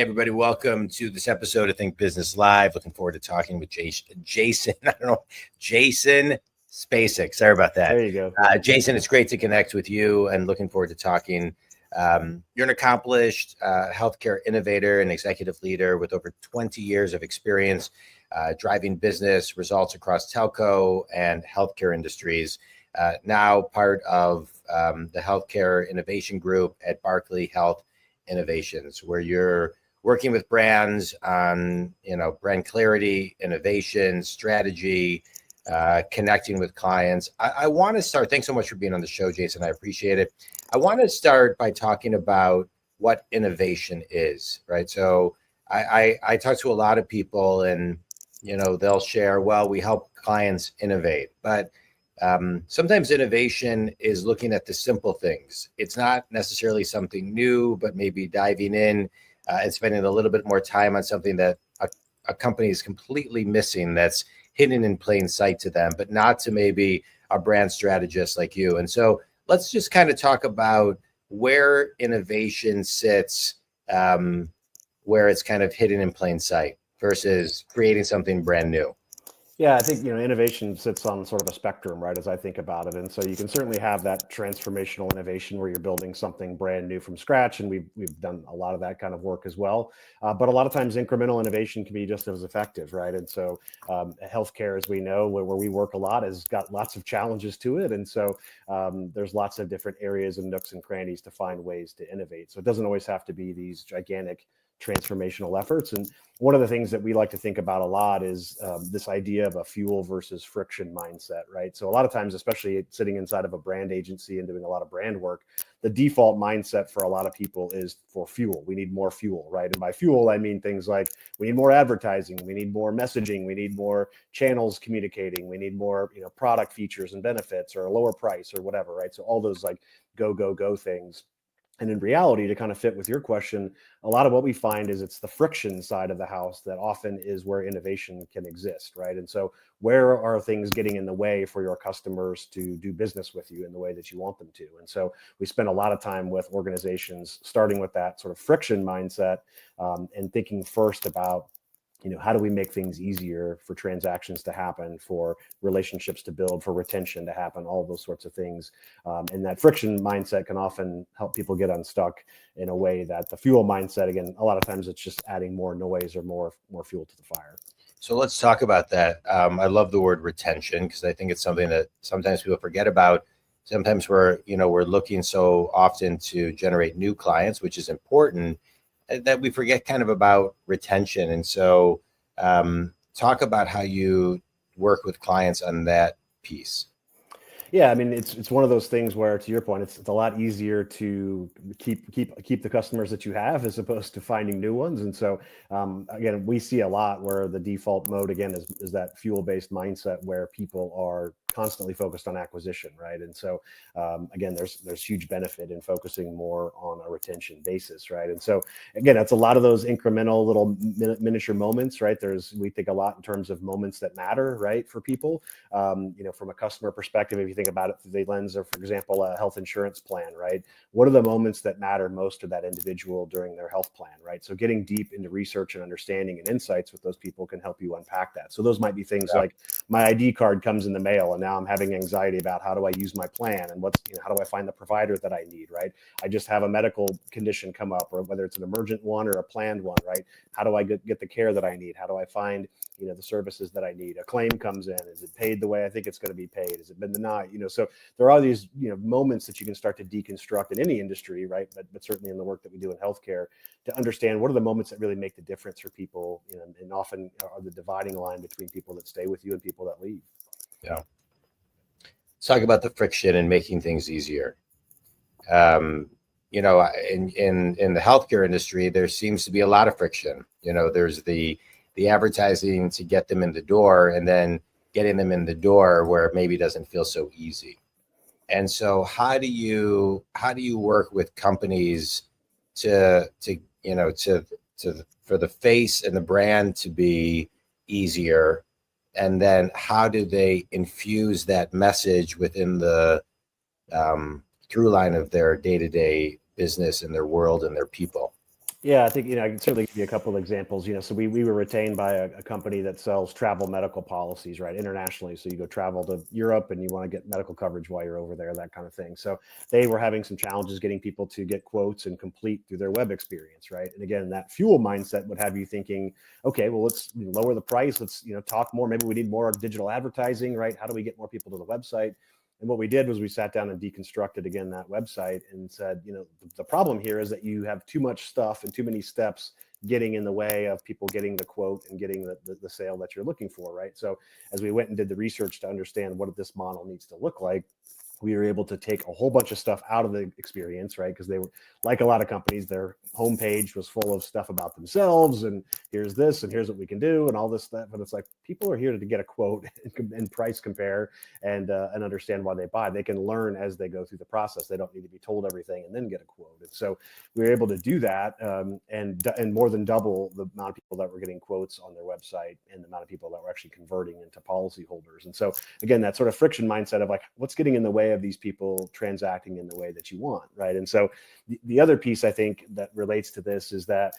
everybody. Welcome to this episode of Think Business Live. Looking forward to talking with Jason. Jason Spacek. Sorry about that. There you go. Jason, it's great to connect with you and looking forward to talking. You're an accomplished healthcare innovator and executive leader with over 20 years of experience driving business results across telco and healthcare industries. Now part of the Healthcare Innovation Group at Barkley Health Innovations, where you're working with brands on, brand clarity, innovation, strategy, connecting with clients. I want to start. Thanks so much for being on the show, Jason. I appreciate it. I want to start by talking about what innovation is, right? So I talk to a lot of people and, they'll share, well, we help clients innovate, but sometimes innovation is looking at the simple things. It's not necessarily something new, but maybe diving in and spending a little bit more time on something that a company is completely missing, that's hidden in plain sight to them, but not to maybe a brand strategist like you. And so let's just kind of talk about where innovation sits, where it's kind of hidden in plain sight versus creating something brand new. Yeah, I think, innovation sits on sort of a spectrum, right, as I think about it. And so you can certainly have that transformational innovation where you're building something brand new from scratch. And we've done a lot of that kind of work as well. But a lot of times incremental innovation can be just as effective, right? And so healthcare, as we know, where we work a lot, has got lots of challenges to it. And so there's lots of different areas and nooks and crannies to find ways to innovate. So it doesn't always have to be these gigantic transformational efforts. And one of the things that we like to think about a lot is this idea of a fuel versus friction mindset, right? So a lot of times, especially sitting inside of a brand agency and doing a lot of brand work, the default mindset for a lot of people is for fuel. We need more fuel, right? And by fuel, I mean things like we need more advertising, we need more messaging, we need more channels communicating, we need more, product features and benefits or a lower price or whatever, right? So all those like go things. And in reality, to kind of fit with your question, a lot of what we find is it's the friction side of the house that often is where innovation can exist, right? And so where are things getting in the way for your customers to do business with you in the way that you want them to? And so we spend a lot of time with organizations starting with that sort of friction mindset and thinking first about, how do we make things easier for transactions to happen, for relationships to build, for retention to happen, all of those sorts of things. And that friction mindset can often help people get unstuck in a way that the fuel mindset, again, a lot of times it's just adding more noise or more fuel to the fire. So let's talk about that. I love the word retention because I think it's something that sometimes people forget about. Sometimes we're looking so often to generate new clients, which is important, that we forget kind of about retention. And so talk about how you work with clients on that piece. Yeah, I mean, it's one of those things where, to your point, it's a lot easier to keep the customers that you have as opposed to finding new ones. And so, again, we see a lot where the default mode, again, is that fuel-based mindset where people are constantly focused on acquisition, right? And so, again, there's huge benefit in focusing more on a retention basis, right? And so, again, that's a lot of those incremental little miniature moments, right? We think a lot in terms of moments that matter, right, for people. From a customer perspective, if you think about it through the lens of, for example, a health insurance plan, right? What are the moments that matter most to that individual during their health plan, right? So getting deep into research and understanding and insights with those people can help you unpack that. So those might be things like my ID card comes in the mail and now I'm having anxiety about how do I use my plan and how do I find the provider that I need, right? I just have a medical condition come up, or whether it's an emergent one or a planned one, right? How do I get the care that I need? How do I find the services that I need? A claim comes in. Is it paid the way I think it's going to be paid? Has it been denied? So there are these, moments that you can start to deconstruct in any industry, right? But certainly in the work that we do in healthcare, to understand what are the moments that really make the difference for people, and often are the dividing line between people that stay with you and people that leave. Yeah. Let's talk about the friction and making things easier. In the healthcare industry, there seems to be a lot of friction. There's the advertising to get them in the door, and then getting them in the door where it maybe doesn't feel so easy. And so how do you work with companies to for the face and the brand to be easier? And then how do they infuse that message within the through line of their day-to-day business and their world and their people? Yeah, I think, I can certainly give you a couple of examples. So we were retained by a company that sells travel medical policies, right, internationally. So you go travel to Europe and you want to get medical coverage while you're over there, that kind of thing. So they were having some challenges getting people to get quotes and complete through their web experience, right? And again, that fuel mindset would have you thinking, okay, well, let's lower the price. Let's, talk more. Maybe we need more digital advertising, right? How do we get more people to the website? And what we did was we sat down and deconstructed again that website and said, the problem here is that you have too much stuff and too many steps getting in the way of people getting the quote and getting the sale that you're looking for, right? So as we went and did the research to understand what this model needs to look like, we were able to take a whole bunch of stuff out of the experience, right? Because they were, like a lot of companies, their homepage was full of stuff about themselves and here's this and here's what we can do and all this stuff. And it's like, people are here to get a quote and price compare and understand why they buy. They can learn as they go through the process. They don't need to be told everything and then get a quote. And so we were able to do that and more than double the amount of people that were getting quotes on their website and the amount of people that were actually converting into policy holders. And so again, that sort of friction mindset of like, what's getting in the way of these people transacting in the way that you want, right? And so the other piece I think that relates to this is that,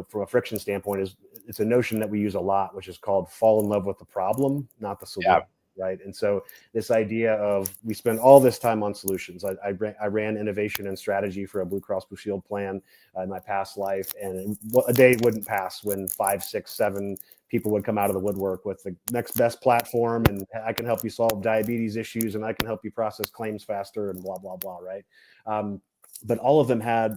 from a friction standpoint, is it's a notion that we use a lot, which is called fall in love with the problem, not the solution. Yeah. Right. And so this idea of we spend all this time on solutions. I ran innovation and strategy for a Blue Cross Blue Shield plan in my past life. And a day wouldn't pass when 5, 6, 7 people would come out of the woodwork with the next best platform. And I can help you solve diabetes issues and I can help you process claims faster and blah, blah, blah. Right. But all of them had,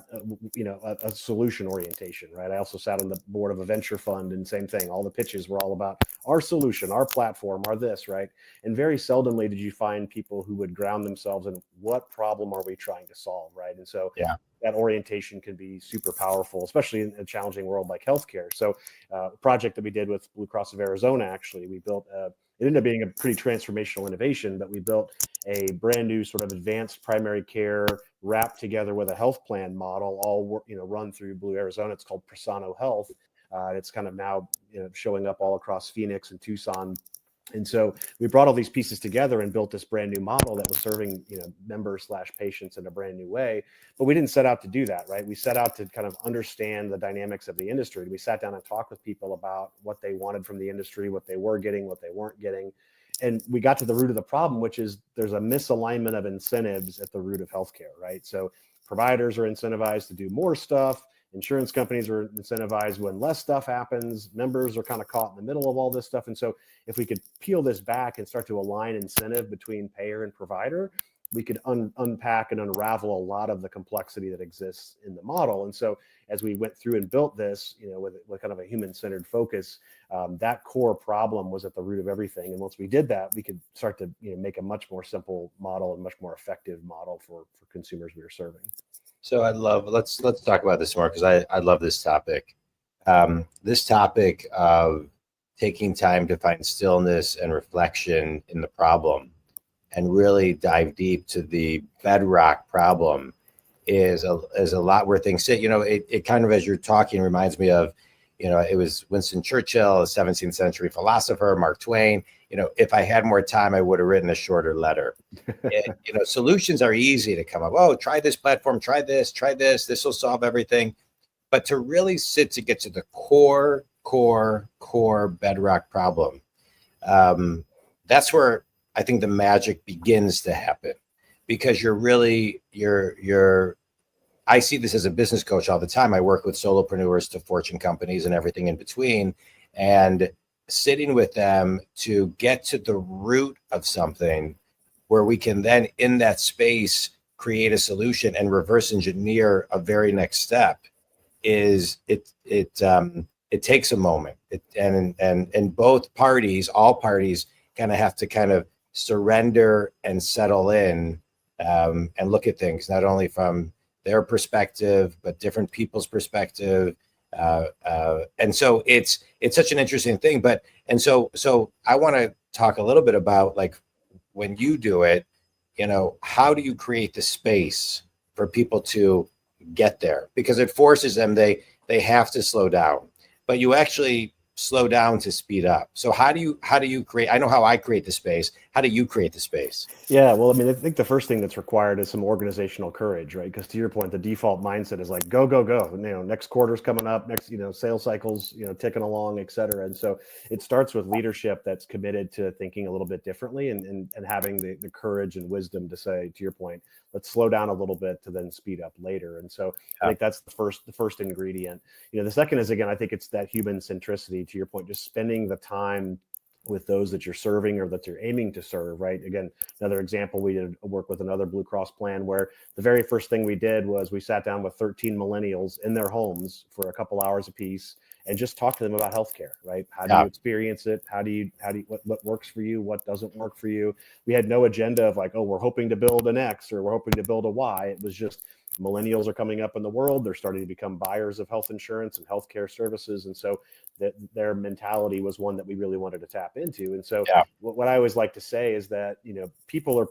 a solution orientation, right? I also sat on the board of a venture fund and same thing. All the pitches were all about our solution, our platform, our this, right? And very seldomly did you find people who would ground themselves in what problem are we trying to solve, right? And so that orientation can be super powerful, especially in a challenging world like healthcare. So a project that we did with Blue Cross of Arizona, actually, we built it ended up being a pretty transformational innovation, but we built a brand new sort of advanced primary care wrapped together with a health plan model, all run through Blue Arizona. It's called Persano Health. It's kind of now showing up all across Phoenix and Tucson. And so we brought all these pieces together and built this brand new model that was serving members/patients in a brand new way. But we didn't set out to do that, right? We set out to kind of understand the dynamics of the industry. We sat down and talked with people about what they wanted from the industry, what they were getting, what they weren't getting. And we got to the root of the problem, which is there's a misalignment of incentives at the root of healthcare, right? So providers are incentivized to do more stuff. Insurance companies are incentivized when less stuff happens. Members are kind of caught in the middle of all this stuff. And so if we could peel this back and start to align incentive between payer and provider, we could unpack and unravel a lot of the complexity that exists in the model. And so as we went through and built this, with kind of a human-centered focus, that core problem was at the root of everything. And once we did that, we could start to make a much more simple model and much more effective model for consumers we were serving. So let's talk about this more, because I love this topic. This topic of taking time to find stillness and reflection in the problem and really dive deep to the bedrock problem is a lot where things sit. It kind of, as you're talking, reminds me of, it was Winston Churchill, a 17th century philosopher, Mark Twain. If I had more time, I would have written a shorter letter. And, solutions are easy to come up. Oh, try this platform, try this. This will solve everything. But to really sit to get to the core bedrock problem, that's where I think the magic begins to happen, because I see this as a business coach all the time. I work with solopreneurs to Fortune companies and everything in between, and sitting with them to get to the root of something where we can then in that space create a solution and reverse engineer a very next step is it takes a moment. And both parties, all parties kind of have to kind of surrender and settle in and look at things, not only from their perspective, but different people's perspective. And so it's such an interesting thing. So I want to talk a little bit about, like, when you do it, how do you create the space for people to get there? Because it forces them, they have to slow down, but you actually slow down to speed up. So how do you create, I know how I create the space. how do you create the space? Yeah, well, I mean, I think the first thing that's required is some organizational courage, right? Because to your point, the default mindset is like, go, go, go. Next quarter's coming up, next, sales cycles, ticking along, et cetera. And so it starts with leadership that's committed to thinking a little bit differently and having the courage and wisdom to say, to your point, let's slow down a little bit to then speed up later. And so I think that's the first ingredient. The second is, again, I think it's that human centricity, to your point, just spending the time with those that you're serving or that you're aiming to serve, right? Again, another example, we did work with another Blue Cross plan where the very first thing we did was we sat down with 13 millennials in their homes for a couple hours apiece and just talk to them about healthcare, right? How do you experience it? What works for you? What doesn't work for you? We had no agenda of like, oh, we're hoping to build an X or we're hoping to build a Y. It was just millennials are coming up in the world. They're starting to become buyers of health insurance and healthcare services. And so that their mentality was one that we really wanted to tap into. And so what I always like to say is that, people are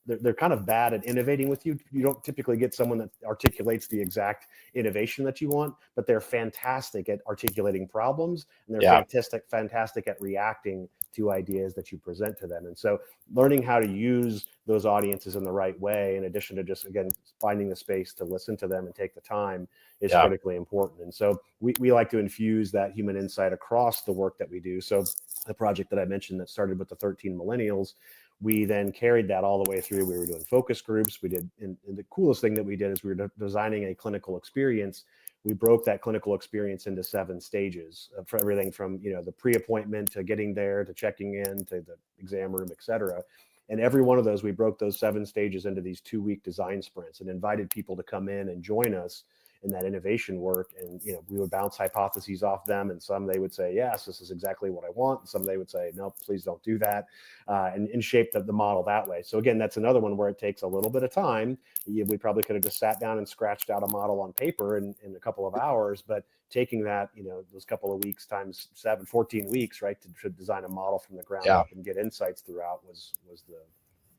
they're kind of bad at innovating with you. You don't typically get someone that articulates the exact innovation that you want, but they're fantastic at articulating problems, and they're fantastic at reacting to ideas that you present to them. And so learning how to use those audiences in the right way, in addition to just, again, finding the space to listen to them and take the time is critically important. And so we like to infuse that human insight across the work that we do. So the project that I mentioned that started with the 13 millennials, we then carried that all the way through. We were doing focus groups. We did, and the coolest thing that we did is we were designing a clinical experience. We broke that clinical experience into 7 stages for everything from, the pre-appointment to getting there, to checking in, to the exam room, et cetera. And every one of those, we broke those 7 stages into these 2-week design sprints and invited people to come in and join us in that innovation work. And, we would bounce hypotheses off them. And some they would say, yes, this is exactly what I want. And some they would say, no, please don't do that. And shape the model that way. So again, that's another one where it takes a little bit of time. We probably could have just sat down and scratched out a model on paper in a couple of hours, but taking that, those couple of weeks times 14 weeks, right, to design a model from the ground up and get insights throughout was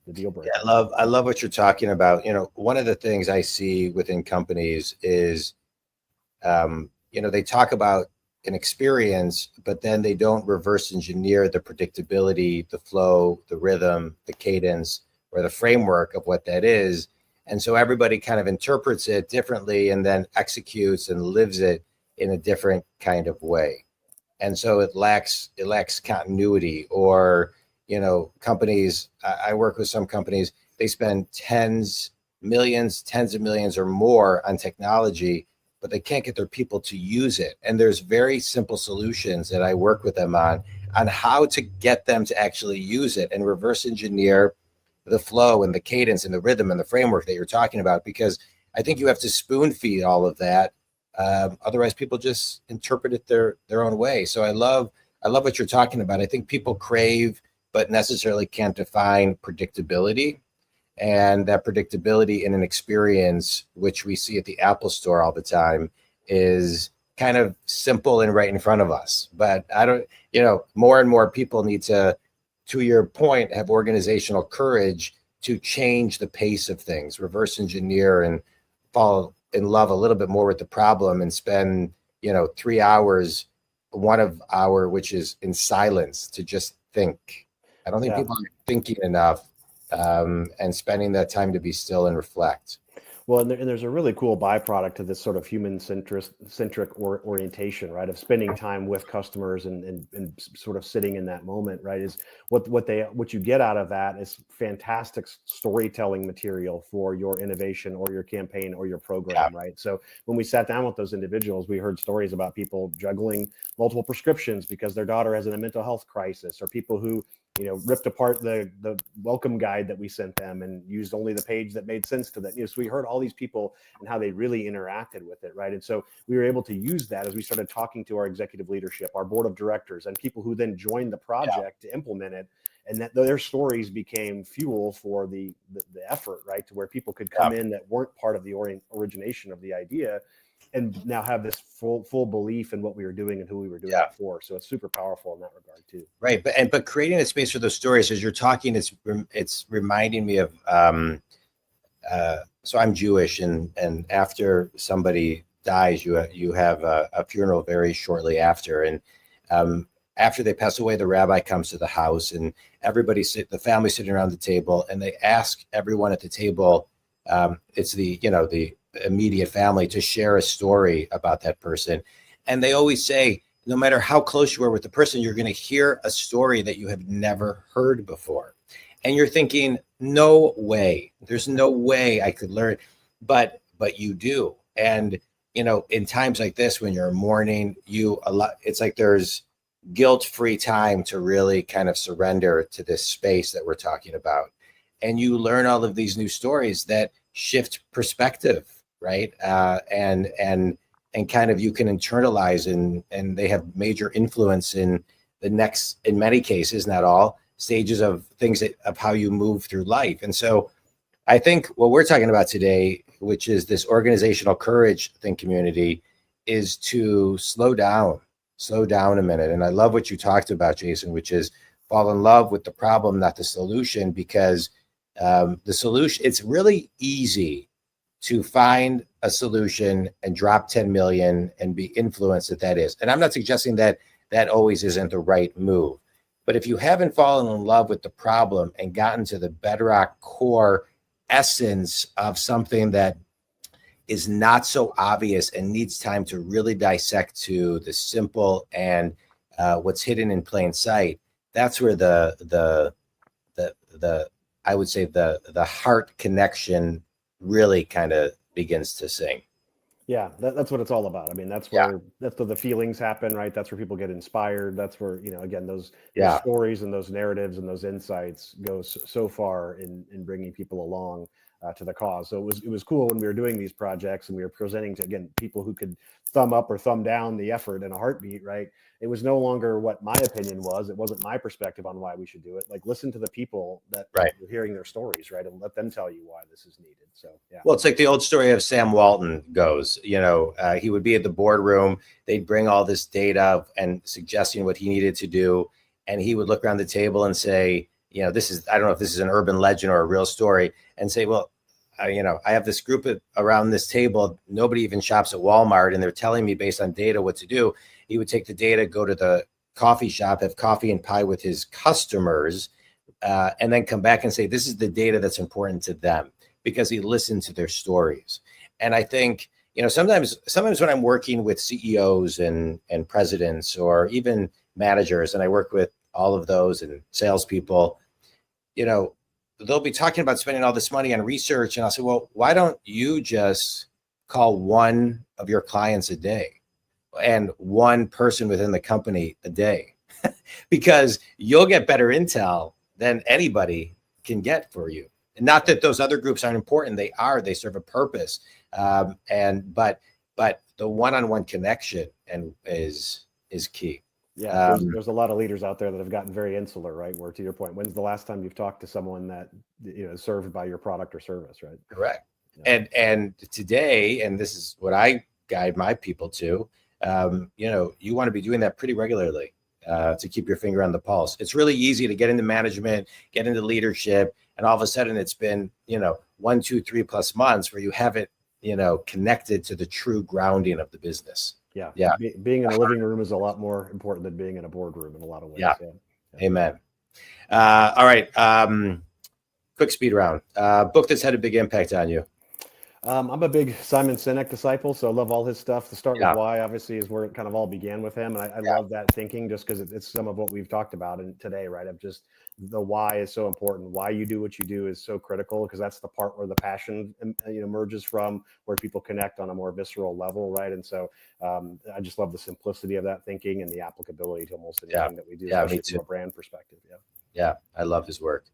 the deal breaker. Yeah, I love what you're talking about. One of the things I see within companies is, they talk about an experience, but then they don't reverse engineer the predictability, the flow, the rhythm, the cadence, or the framework of what that is. And so everybody kind of interprets it differently and then executes and lives it in a different kind of way. And so it lacks continuity. Or companies, I work with some companies, they spend tens of millions or more on technology, but they can't get their people to use it. And there's very simple solutions that I work with them on how to get them to actually use it and reverse engineer the flow and the cadence and the rhythm and the framework that you're talking about, because I think you have to spoon feed all of that. Otherwise people just interpret it their own way. So I love what you're talking about. I think people crave but necessarily can't define predictability. And that predictability in an experience, which we see at the Apple Store all the time, is kind of simple and right in front of us. But more and more people need to your point, have organizational courage to change the pace of things, reverse engineer, and fall in love a little bit more with the problem and spend, 3 hours, 1 hour, which is in silence, to just think. I don't think people are thinking enough and spending that time to be still and reflect. Well, and there's a really cool byproduct to this sort of human-centric orientation, right? Of spending time with customers and sort of sitting in that moment, right? Is what you get out of that is fantastic storytelling material for your innovation or your campaign or your program, right? So when we sat down with those individuals, we heard stories about people juggling multiple prescriptions because their daughter has a mental health crisis, or people who ripped apart the welcome guide that we sent them and used only the page that made sense to them. So we heard all these people and how they really interacted with it, right? And so we were able to use that as we started talking to our executive leadership, our board of directors, and people who then joined the project to implement it. And that their stories became fuel for the effort, right? To where people could come in that weren't part of the origination of the idea, and now have this full belief in what we were doing and who we were doing it for. So it's super powerful in that regard too. Right, but creating a space for those stories, as you're talking, it's reminding me of. So I'm Jewish, and after somebody dies, you have a funeral very shortly after, and after they pass away, the rabbi comes to the house and the family sitting around the table, and they ask everyone at the table, it's the immediate family, to share a story about that person. And they always say, no matter how close you are with the person, you're going to hear a story that you have never heard before. And you're thinking, no way, there's no way I could learn. But you do. And, in times like this, when you're mourning, it's like there's guilt-free time to really kind of surrender to this space that we're talking about. And you learn all of these new stories that shift perspective, right? And kind of you can internalize, and they have major influence in the next, in many cases, not all, stages of of how you move through life. And so I think what we're talking about today, which is this organizational courage thing community, is to slow down a minute. And I love what you talked about, Jason, which is fall in love with the problem, not the solution, because the solution, it's really easy to find a solution and drop 10 million and be influenced that is. And I'm not suggesting that always isn't the right move. But if you haven't fallen in love with the problem and gotten to the bedrock core essence of something that is not so obvious and needs time to really dissect to the simple and what's hidden in plain sight, that's where the I would say the heart connection really kind of begins to sing. Yeah, that's what it's all about. I mean, that's where the feelings happen, right? That's where people get inspired. That's where, again, those stories and those narratives and those insights go so far in bringing people along to the cause. So it was cool when we were doing these projects and we were presenting to, again, people who could thumb up or thumb down the effort in a heartbeat, right? It was no longer what my opinion was. It wasn't my perspective on why we should do it. Like, listen to the people that you're hearing their stories, right? And let them tell you why this is needed. So, yeah. Well, it's like the old story of Sam Walton goes, he would be at the boardroom. They'd bring all this data and suggesting what he needed to do. And he would look around the table and say, I don't know if this is an urban legend or a real story, and say, well, I have this group around this table. Nobody even shops at Walmart, and they're telling me based on data what to do. He would take the data, go to the coffee shop, have coffee and pie with his customers, and then come back and say, this is the data that's important to them, because he listened to their stories. And I think, sometimes when I'm working with CEOs and presidents or even managers, and I work with all of those and salespeople, they'll be talking about spending all this money on research. And I'll say, well, why don't you just call one of your clients a day and one person within the company a day? Because you'll get better intel than anybody can get for you. And not that those other groups aren't important. They are. They serve a purpose. But the one-on-one connection is key. Yeah, there's a lot of leaders out there that have gotten very insular, right? Where, to your point, when's the last time you've talked to someone that is served by your product or service, right? Correct. Yeah. And today, and this is what I guide my people to, you want to be doing that pretty regularly to keep your finger on the pulse. It's really easy to get into management, get into leadership, and all of a sudden it's been 1, 2, 3+ months where you haven't connected to the true grounding of the business. Yeah. Being in a living room is a lot more important than being in a boardroom in a lot of ways. Yeah. Amen. All right. Quick speed round. Book that's had a big impact on you. I'm a big Simon Sinek disciple, so I love all his stuff. The Start With Why, obviously, is where it kind of all began with him. And I love that thinking, just because it's some of what we've talked about today, right? Of just the why is so important. Why you do what you do is so critical, because that's the part where the passion emerges from, where people connect on a more visceral level, right? And so I just love the simplicity of that thinking and the applicability to almost anything that we do, especially from a brand perspective. Yeah, I love his work.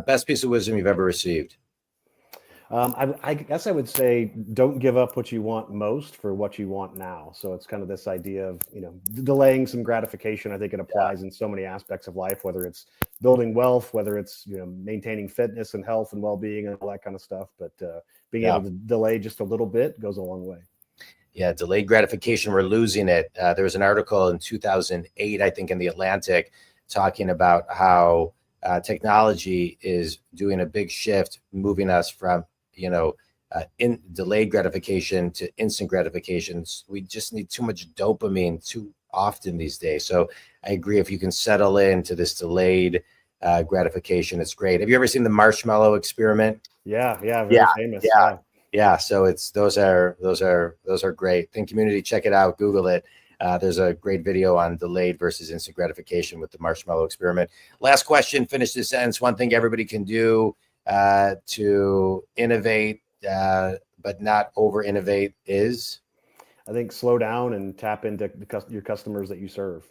Best piece of wisdom you've ever received? I guess I would say, don't give up what you want most for what you want now. So it's kind of this idea of, delaying some gratification. I think it applies in so many aspects of life, whether it's building wealth, whether it's, maintaining fitness and health and well-being and all that kind of stuff. But being able to delay just a little bit goes a long way. Yeah, delayed gratification, we're losing it. There was an article in 2008, I think, in The Atlantic, talking about how technology is doing a big shift, moving us from in delayed gratification to instant gratifications. We just need too much dopamine too often these days. So I agree. If you can settle into this delayed gratification, it's great. Have you ever seen the marshmallow experiment? Yeah, very famous. Yeah. So those are great. Think Community, check it out. Google it. There's a great video on delayed versus instant gratification with the marshmallow experiment. Last question, finish this sentence. One thing everybody can do to innovate, but not over innovate is? I think slow down and tap into your customers that you serve.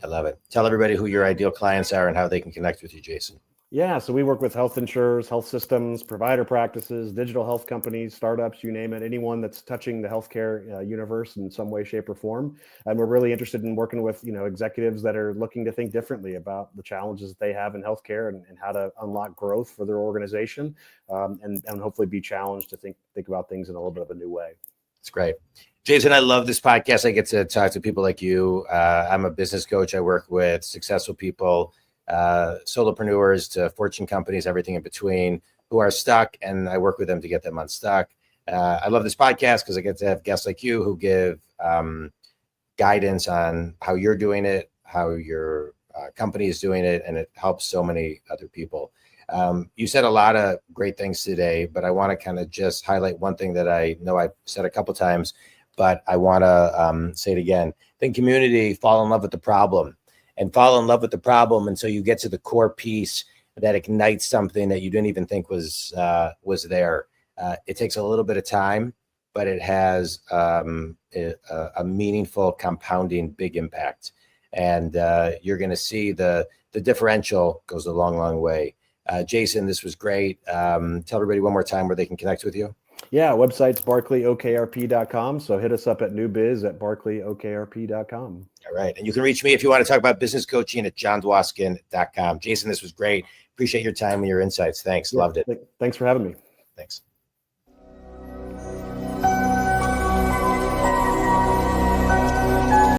I love it. Tell everybody who your ideal clients are and how they can connect with you, Jason. Yeah, so we work with health insurers, health systems, provider practices, digital health companies, startups, you name it, anyone that's touching the healthcare universe in some way, shape, or form. And we're really interested in working with, executives that are looking to think differently about the challenges that they have in healthcare and how to unlock growth for their organization, and hopefully be challenged to think about things in a little bit of a new way. That's great. Jason, I love this podcast. I get to talk to people like you. I'm a business coach. I work with successful people, solopreneurs to Fortune companies, everything in between, who are stuck, and I work with them to get them unstuck. I love this podcast because I get to have guests like you who give guidance on how you're doing it, how your company is doing it, and it helps so many other people. You said a lot of great things today, but I want to kind of just highlight one thing that I know I've said a couple times, but I want to say it again. Think Community, fall in love with the problem. And fall in love with the problem until you get to the core piece that ignites something that you didn't even think was there. It takes a little bit of time, but it has a meaningful, compounding, big impact. And you're going to see the differential goes a long, long way. Jason, this was great. Tell everybody one more time where they can connect with you. Yeah, website's barkleyOKRP.com. So hit us up at newbiz@barkleyOKRP.com. All right. And you can reach me if you want to talk about business coaching at johndwoskin.com. Jason, this was great. Appreciate your time and your insights. Thanks. Loved it. Thanks for having me. Thanks.